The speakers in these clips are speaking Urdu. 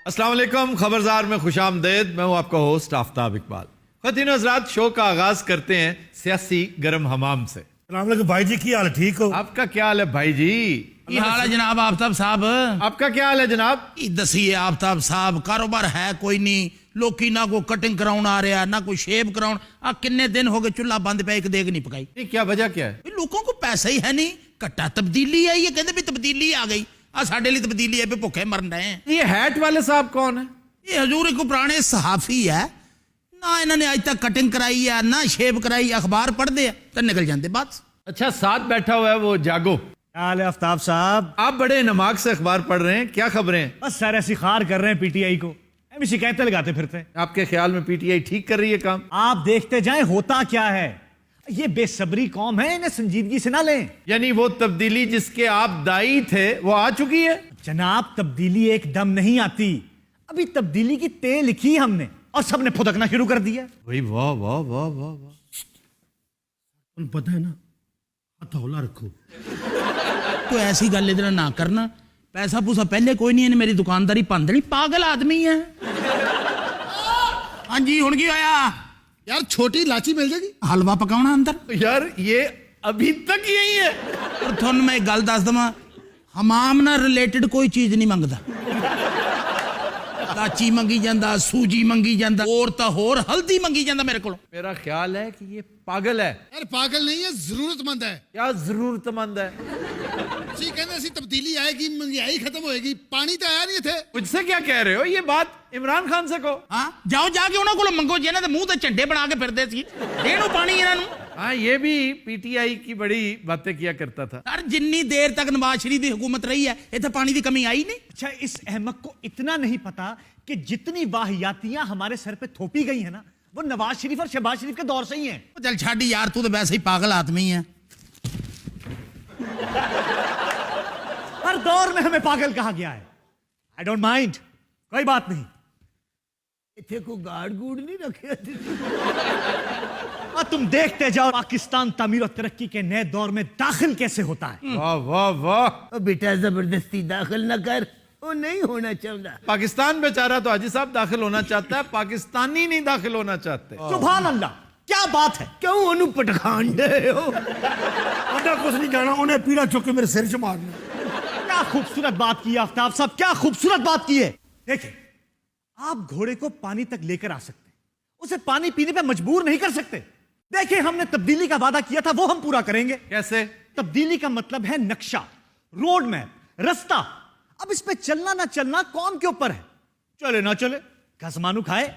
السلام علیکم، خبرزار میں خوش آمدید. میں ہوں آپ کا ہوسٹ آفتاب اقبال. خواتین و حضرات، شو کا آغاز کرتے ہیں سیاسی گرم حمام سے. السلام علیکم بھائی جی، کی حال ہے؟ ٹھیک ہو؟ آپ کا کیا حال ہے بھائی جی؟ کی حال ہے جناب آفتاب صاحب؟ آپ کا کیا حال ہے جناب؟ دسیے آفتاب صاحب، کاروبار ہے کوئی نہیں، لوکی نہ کوئی کٹنگ کراؤن آ رہا نہ کوئی شیپ کراؤن. کنے دن ہو گئے چولہا بند پہ ایک دیگ نہیں پکائی. نہیں، کیا وجہ کیا ہے؟ لوگوں کو پیسہ ہی ہے نہیں، کٹا تبدیلی آئی ہے، کہتے بھی تبدیلی آ گئی. ساڈے لیے تبدیلی ہے، بھوکے مرن رہے ہیں. یہ ہیٹ والے صاحب کون ہیں؟ یہ حضور ایک پرانے صحافی ہے، نہ انہوں نے آج تک کٹنگ کرائی ہے نہ شیپ کرائی. اخبار پڑھ دے تو نکل جاندے بات. اچھا، ساتھ بیٹھا ہوا ہے وہ جاگو. کیا حال ہے آفتاب صاحب؟ آپ بڑے نماک سے اخبار پڑھ رہے ہیں، کیا خبریں ہیں؟ بس سارے سخار کر رہے ہیں پی ٹی آئی کو، ایویں شکایتیں لگاتے پھرتے ہیں. آپ کے خیال میں پی ٹی آئی ٹھیک کر رہی ہے کام؟ آپ دیکھتے جائیں ہوتا کیا ہے. یہ بے صبری قوم ہے، انہیں سنجیدگی سے نہ لیں. یعنی وہ تبدیلی جس کے آپ دائی تھے وہ آ چکی ہے؟ جناب، تبدیلی ایک دم نہیں آتی. ابھی تبدیلی کی تے لکھی ہم نے اور سب نے پھدکنا شروع کر دیا. وہی واہ واہ واہ واہ واہ. تم پتہ ہے نا، ہتھولا رکھو. تو ایسی گل ادھر نہ کرنا. پیسہ پوسا پہلے کوئی نہیں ہے، میری دکانداری پندنی. پاگل آدمی ہے. ہاں جی، ہن کی ہویا؟ یار چھوٹی لاچی مل جائے گی؟ حلوہ پکاؤنا اندر. یار یہ ابھی تک یہی ہے. اور تھن میں ایک گل دس دما، حمام نہ ریلیٹڈ کوئی چیز نہیں منگتا. لاچی منگی جاندہ، سوجی منگی جاندہ، اور تا ہور ہلدی منگی جاندہ میرے کو. میرا خیال ہے کہ یہ پاگل ہے. یار پاگل نہیں ہے، ضرورت مند ہے. کیا ضرورت مند ہے؟ اسی کہنے سی تبدیلی آئے گی، مہنگائی ختم ہوئے گی. پانی تو آیا نہیں تھے. مجھ سے کیا کہہ رہے ہو؟ یہ بات عمران خان سے کہو. ہاں جاؤ جا کے انہوں کو منگو جی نا، منہ تے چنڈے بنا کے پھردے سی. دینو پانی انہوں نے. ہاں، یہ بھی پی ٹی آئی کی بڑی باتیں کیا کرتا تھا. سر جنی دیر تک نواز شریف دی حکومت رہی ہے، اتنے پانی دی کمی آئی نہیں. اچھا، اس احمق کو اتنا نہیں پتا کہ جتنی واہیاتیاں ہمارے سر پہ تھوپی گئی ہیں نا، وہ نواز شریف اور شہباز شریف کے دور سے ہی ہیں. چل چھاڑی یار، تو ویسے ہی پاگل آدمی ہے. ہر دور میں ہمیں پاگل کہا گیا ہے. آئی ڈونٹ مائنڈ، کوئی بات نہیں. اتنے کو گارڈ گوڑ نہیں رکھے. اور تم دیکھتے جاؤ پاکستان تعمیر و ترقی کے نئے دور میں داخل کیسے ہوتا ہے. واہ واہ واہ. بیٹا زبردستی داخل نہ کر، وہ نہیں ہونا چاہتا. پاکستان بیچارہ تو حاجی صاحب داخل ہونا چاہتا ہے، پاکستانی نہیں داخل ہونا چاہتے. سبحان اللہ، کیا بات ہے. کیوں انہوں پٹخان دے ہو؟ انہیں کچھ نہیں کہنا، انہیں پیڑا چوک کے میرے سر سے مارنا. کیا خوبصورت بات کی ہے آفتاب صاحب، کیا خوبصورت بات کی ہے. دیکھیں، آپ گھوڑے کو پانی تک لے کر آ سکتے، اسے پانی پینے پہ مجبور نہیں کر سکتے. دیکھیں، ہم نے تبدیلی کا وعدہ کیا تھا، وہ ہم پورا کریں گے. کیسے؟ تبدیلی کا مطلب ہے نقشہ، روڈ میپ، رستہ. اب اس پہ چلنا نہ چلنا قوم کے اوپر ہے. چلے نہ چلے، کسمانو کھائے.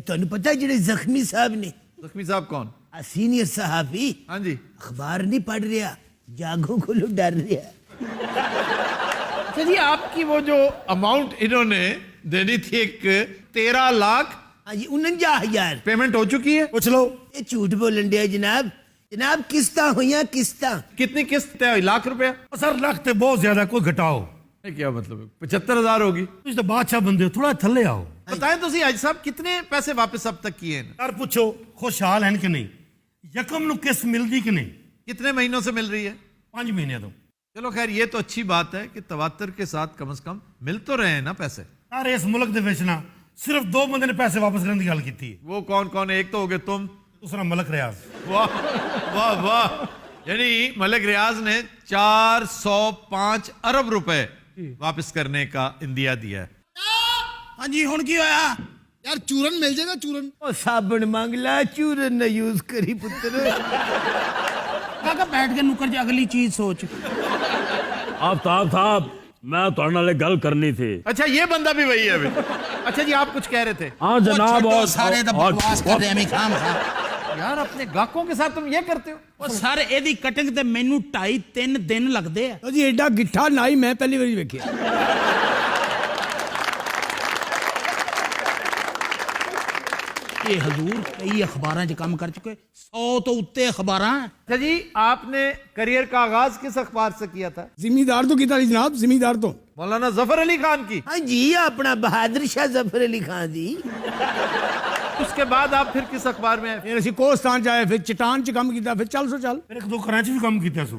تمہیں پتا ہے جڑے زخمی صاحب نے، زخمی صاحب کون؟ سینئر صحافی، ہاں جی. اخبار نہیں پڑھ رہا، جاگوں کو لو ڈر رہا. اچھا جی، آپ کی وہ جو اماؤنٹ انہوں نے دینی تھی، ایک 13 لاکھ، ہاں جی، 49,000 پیمنٹ ہو چکی ہے؟ پوچھ لو. یہ جھوٹ بولن دیا جناب. جناب قسطاں ہوئیاں قسطاں. کتنی قسط طے ہوئی؟ لاکھ روپیہ؟ سر لگتے بہت زیادہ، کوئی گھٹاؤ. کیا مطلب ہے؟ 75,000 ہوگی. تجھ تو بادشاہ بندے ہو، تھوڑا تھلے آؤ. بتائیں تو حاجی صاحب، کتنے پیسے واپس اب تک کیے ہیں؟ سر پوچھو خوشحال ہیں کہ نہیں، یکم نو قسط مل دی کہ نہیں. کتنے مہینوں سے مل رہی ہے؟ 5 مہینے تو. چلو خیر، یہ تو اچھی بات ہے کہ تواتر کے ساتھ کم از کم مل تو رہے ہیں نا پیسے. سارے اس ملک دے وچ نا صرف 2 بندے نے پیسے واپس کرنے کی گل کی ہے. وہ کون کون ہے؟ ایک تو ہو گئے تم، دوسرا ملک ریاض. واہ واہ واہ. یعنی ملک ریاض نے 405 ارب روپے واپس کرنے کا اندیا دیا ہے. ہاں جی، ہن کی ہویا؟ یار چورن مل جائے گا، چورن. او صابن مانگ لا، چورن نہ یوز کری پتر. کاکا بیٹھ کے نکر جا، اگلی چیز سوچ. آفتاب صاحب، میں تھوڑے نال گل کرنی تھی. اچھا، یہ بندہ بھی وہی ہے ابھی. اچھا جی، آپ کچھ کہہ رہے تھے. ہاں جناب. اور سارے دا بکواس کر رہے ہیں خام خام. یار اپنے گاہکوں کے ساتھ تم یہ کرتے ہو؟ وہ سر ایدی کٹنگ تے مینوں 2.5-3 دن لگدے ہیں. جی ایڈا گٹھا نائی میں پہلی باری ویکھیا. یہ حضور کئی اخباراں 'چ کام کر چکے، 100 تو اتے اخباراں. اچھا جی، آپ نے کریئر کا آغاز کس اخبار سے کیا تھا؟ زمیندار تو کیتا جناب، زمیندار تو مولانا ظفر علی خان کی. ہاں جی، اپنا بہادر شاہ ظفر علی خان دی. اس کے بعد آپ پھر کس اخبار میں آئے؟ پھر اسی کوستان جائے، پھر چٹان چ کام کیتا، پھر چل سو چل. پھر ایک دو کراچی بھی کام کیتا سو.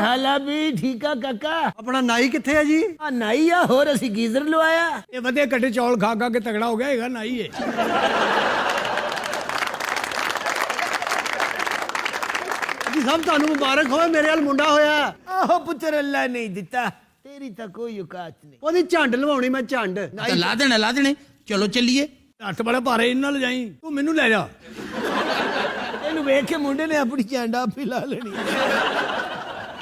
ਹਾਲਾ ਵੀ ਠੀਕ ਆ ਕਾਕਾ। ਆਪਣਾ ਨਾਈ ਕਿੱਥੇ ਹੈ ਜੀ? ਆ ਨਾਈ ਆ ਹੋਰ ਅਸੀਂ ਗੀਜ਼ਰ ਲਵਾਇਆ। ਇਹ ਵਧੇ ਕੱਟੇ ਚੌਲ ਖਾ ਖਾ ਕੇ ਤਗੜਾ ਹੋ ਗਿਆ ਹੈਗਾ ਨਾ ਹੀ ਹੈ ਜੀ ਸਾਹਿਬ ਤੁਹਾਨੂੰ ਮੁਬਾਰਕ ਹੋਵੇ, ਮੇਰੇ ਨਾਲ ਮੁੰਡਾ ਹੋਇਆ। ਆਹੋ ਪੁੱਤਰ ਅੱਲਾ ਨਹੀਂ ਦਿੱਤਾ, ਤੇਰੀ ਤਾਂ ਕੋਈ ਔਕਾਤ ਨਹੀਂ। ਉਹਦੀ ਝੰਡ ਲਵਾਉਣੀ ਮੈਂ ਝੰਡ। ਤਾਂ ਲਾ ਦੇਣੇ ਚਲੋ ਚੱਲੀਏ ਹੱਥ ਬੜਾ ਭਾਰੇ ਇਹਨਾਂ ਨਾਲ ਜਾਈ ਤੂੰ ਮੈਨੂੰ ਲੈ ਜਾ ਇਹਨੂੰ ਵੇਖ ਕੇ ਮੁੰਡੇ ਨੇ ਆਪਣੀ ਝੰਡ ਆਪ ਹੀ ਲਾ ਲੈਣੀ।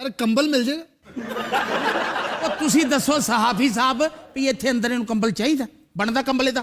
ਅਰੇ ਕੰਬਲ ਮਿਲ ਜਾਏਗਾ। ਉਹ ਤੁਸੀਂ ਦੱਸੋ ਸਹਾਫੀ ਸਾਹਿਬ ਵੀ ਇੱਥੇ ਅੰਦਰ ਇਹਨੂੰ ਕੰਬਲ ਚਾਹੀਦਾ ਬਣਦਾ ਕੰਬਲੇ ਦਾ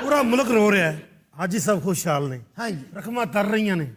ਪੂਰਾ ਮੁਲਕ ਰੋ ਰਿਹਾ ਹੈ। ਹਾਜੀ ਸਾਹਿਬ ਖੁਸ਼ਹਾਲ ਨੇ, ਹਾਂਜੀ ਰਕਮਾਂ ਤਰ ਰਹੀਆਂ ਨੇ।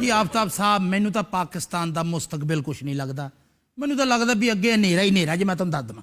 ਜੀ ਆਫਤਾਬ ਸਾਹਿਬ ਮੈਨੂੰ ਤਾਂ ਪਾਕਿਸਤਾਨ ਦਾ ਮੁਸਤਕਬਲ ਕੁਝ ਨਹੀਂ ਲੱਗਦਾ ਮੈਨੂੰ ਤਾਂ ਲੱਗਦਾ ਵੀ ਅੱਗੇ ਹਨੇਰਾ ਹੀ ਹਨੇਰਾ ਜੇ ਮੈਂ ਤੁਹਾਨੂੰ ਦੱਸ ਦਵਾਂ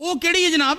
ਉਹ ਕਿਹੜੀ ਹੈ ਜਨਾਬ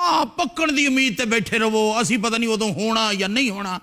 ਆ ਪੱਕਣ ਦੀ ਉਮੀਦ ਤੇ ਬੈਠੇ ਰਹੋ, ਅਸੀਂ ਪਤਾ ਨਹੀਂ ਉਦੋਂ ਹੋਣਾ ਜਾਂ ਨਹੀਂ ਹੋਣਾ।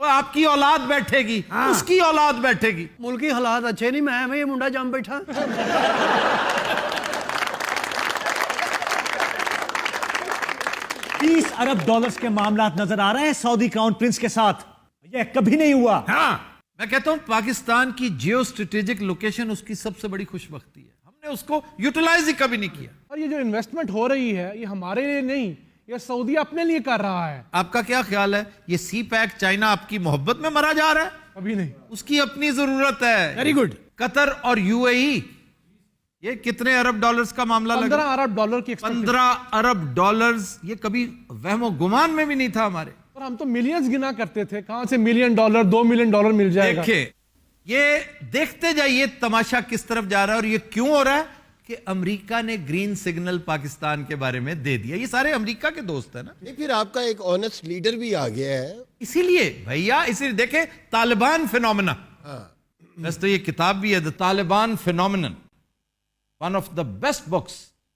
وہ آپ کی اولاد بیٹھے گی, اس کی اولاد بیٹھے گی. ملکی حالات اچھے نہیں, میں یہ منڈا جم بیٹھا. 30 ارب ڈالرز کے معاملات نظر آ رہے ہیں سعودی کراؤن پرنس کے ساتھ. یہ کبھی نہیں ہوا. ہاں میں کہتا ہوں پاکستان کی جیو اسٹریٹجک لوکیشن اس کی سب سے بڑی خوش بختی ہے. ہم نے اس کو یوٹیلائز ہی کبھی نہیں کیا. اور یہ جو انویسٹمنٹ ہو رہی ہے یہ ہمارے لیے نہیں, یہ سعودی اپنے لیے کر رہا ہے. آپ کا کیا خیال ہے, یہ سی پیک چائنا آپ کی محبت میں مرا جا رہا ہے؟ ابھی نہیں. اس کی اپنی ضرورت ہے. Very good. قطر اور یو اے ای, یہ کتنے ارب ڈالرز کا معاملہ لگا؟ 15 ارب ڈالر کی 15 ارب ڈالرز. یہ کبھی وہم و گمان میں بھی نہیں تھا ہمارے. اور ہم تو ملینز گنا کرتے تھے, کہاں سے $1 ملین 2 ملین ڈالر مل جائے گا. دیکھیں یہ دیکھتے جائیے تماشا کس طرف جا رہا ہے. اور یہ کیوں ہو رہا ہے کہ امریکہ نے گرین سگنل پاکستان کے بارے میں دے دیا. یہ سارے امریکہ کے دوست ہیں نا. نہیں پھر آپ کا ایک آنےسٹ لیڈر بھی آ گیا ہے. اسی لیے بھیا, اسی لیے دیکھیں طالبان فینومینا, ویسے تو یہ کتاب بھی ہے The Taliban Phenomenon, one of the best books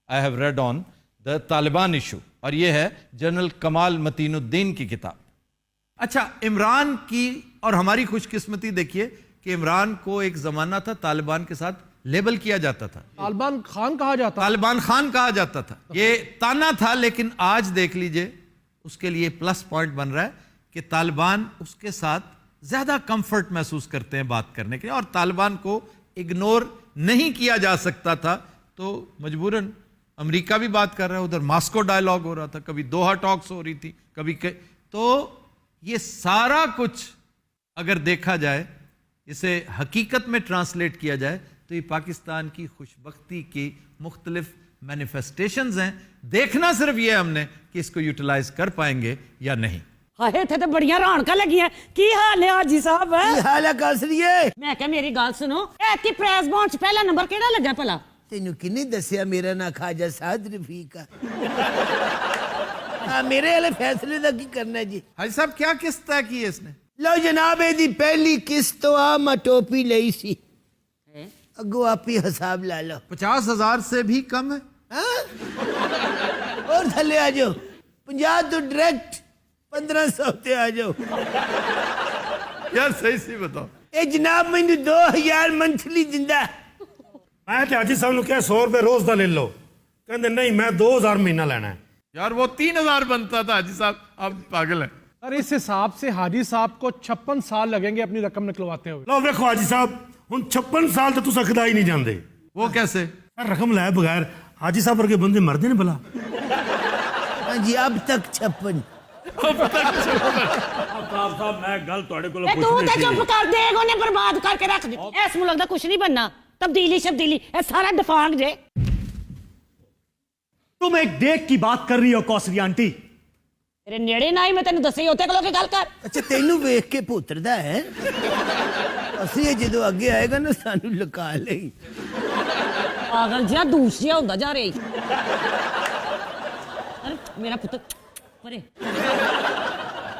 I have read on the Taliban issue, اور یہ ہے جنرل کمال متین الدین کی کتاب. اچھا عمران کی اور ہماری خوش قسمتی دیکھیے کہ عمران کو ایک زمانہ تھا طالبان کے ساتھ لیبل کیا جاتا تھا, طالبان خان کہا جاتا. طالبان خان کہا جاتا تھا. یہ تانا تھا, لیکن آج دیکھ لیجئے اس کے لیے پلس پوائنٹ بن رہا ہے کہ طالبان اس کے ساتھ زیادہ کمفرٹ محسوس کرتے ہیں بات کرنے کے لیے, اور طالبان کو اگنور نہیں کیا جا سکتا تھا تو مجبوراً امریکہ بھی بات کر رہا ہے, ادھر ماسکو ڈائلاگ ہو رہا تھا, کبھی دوحہ ٹاکس ہو رہی تھی, کبھی تو یہ سارا کچھ اگر دیکھا جائے, اسے حقیقت میں ٹرانسلیٹ کیا جائے تو یہ پاکستان کی خوش بختی کی مختلف مینیفیسٹیشنز ہیں. دیکھنا صرف یہ ہم نے کہ اس کو یوٹیلائز کر پائیں گے یا نہیں. ہائے تھے تے بڑیاں رونقاں لگیاں. کی حال ہے حاجی صاحب؟ کی حال ہے کاسریے؟ میں کہ میری گل سنو, ایتھی پریس بونڈ چ پہلا نمبر کیڑا لگا بھلا؟ تینوں کنے دسیا میرا نا خواجہ سعد رفیق ہے؟ میرے والے فیصلے دا کی کرنا ہے جی؟ حاجی صاحب کیا قسط طے کی ہے اس نے؟ لو جناب دی پہلی قسط تو میں ٹوپی لئی سی, اگو آپ ہی حساب لا لو. 50,000 سے بھی کم ہے. اور تھلے آ جاؤ, 50 تو ڈائریکٹ 1500 تے آ جاؤ. یار صحیح سی بتاؤ. اے جناب مجھے 2000 منتھلی دندا. میں کہ حاجی صاحب نو کیا 100 روپے روز دا لے لو, کہندے نہیں میں 2000 مہینہ لینا ہے. یار وہ 3,000 بنتا تھا. حاجی صاحب آپ پاگل ہیں. اور اس حساب سے حاجی صاحب کو 56 سال لگیں گے اپنی رقم نکلواتے ہوئے. لو ویکھو حاجی صاحب, ہن 56 سال تو تساں کدا ہی نہیں جاندے. وہ کیسے؟ رقم لائے بغیر حاجی صاحب ورگے بندے مردے نے بلا. ہاں جی اب تک 56. صاحب میں گل تواڈے کولوں اے تو تے چپ کر دے, اونے برباد کر کے رکھ دے. اس ملک دا کچھ نہیں بننا, تبدیلی شبدیلی اے سارا دفاق جے. تم ایک ڈیک کی بات کر رہی ہو کوسری آنٹی. تیرے نیڑے نہ ہی میں تینوں دسے اوتے کلو کے گل کر. اچھا تینوں ویکھ کے پوتردا ہے, اسی جدو اگے آئے گا نا سانو لکا لئی. پاگل جیا دوس جیا ہوندا جا رہی. ارے میرا پتر پرے.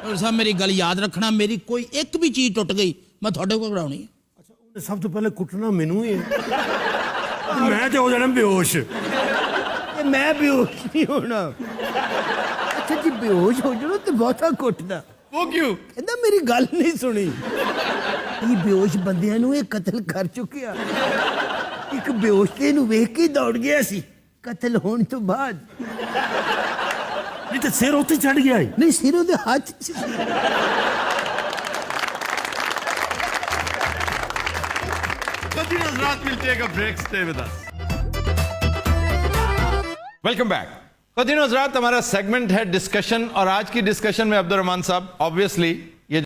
اور صاحب میری گل یاد رکھنا, میری کوئی ایک بھی چیز ٹوٹ گئی میں تھوڑے کو کراؤنی ہے. سب تو پہلے کٹنا مینوں ہی ہے, میں تے ہو جانا بے ہوش. میں بے ہوش نہیں ہونا. اچھا جی بے ہوش ہو جانا تو بہتا کٹدا. وہ کیوں؟ کہندا میری گل نہیں سنی. یہ بے ہوش بندیاں نو یہ قتل کر چکیا. ایک بے ہوش تے نو ویکھ کے دوڑ گیا سی قتل ہون تو بعد. نہیں تے سر اوتے چڑھ گیا ہے. نہیں سر دے ہاتھ چ سی. Qadri Hazrat will take a break. Stay with us. Welcome back. قدر حضرات ہمارا سیگمنٹ ہے ڈسکشن, اور آج کی ڈسکشن میں عبد الرحمان صاحب obviously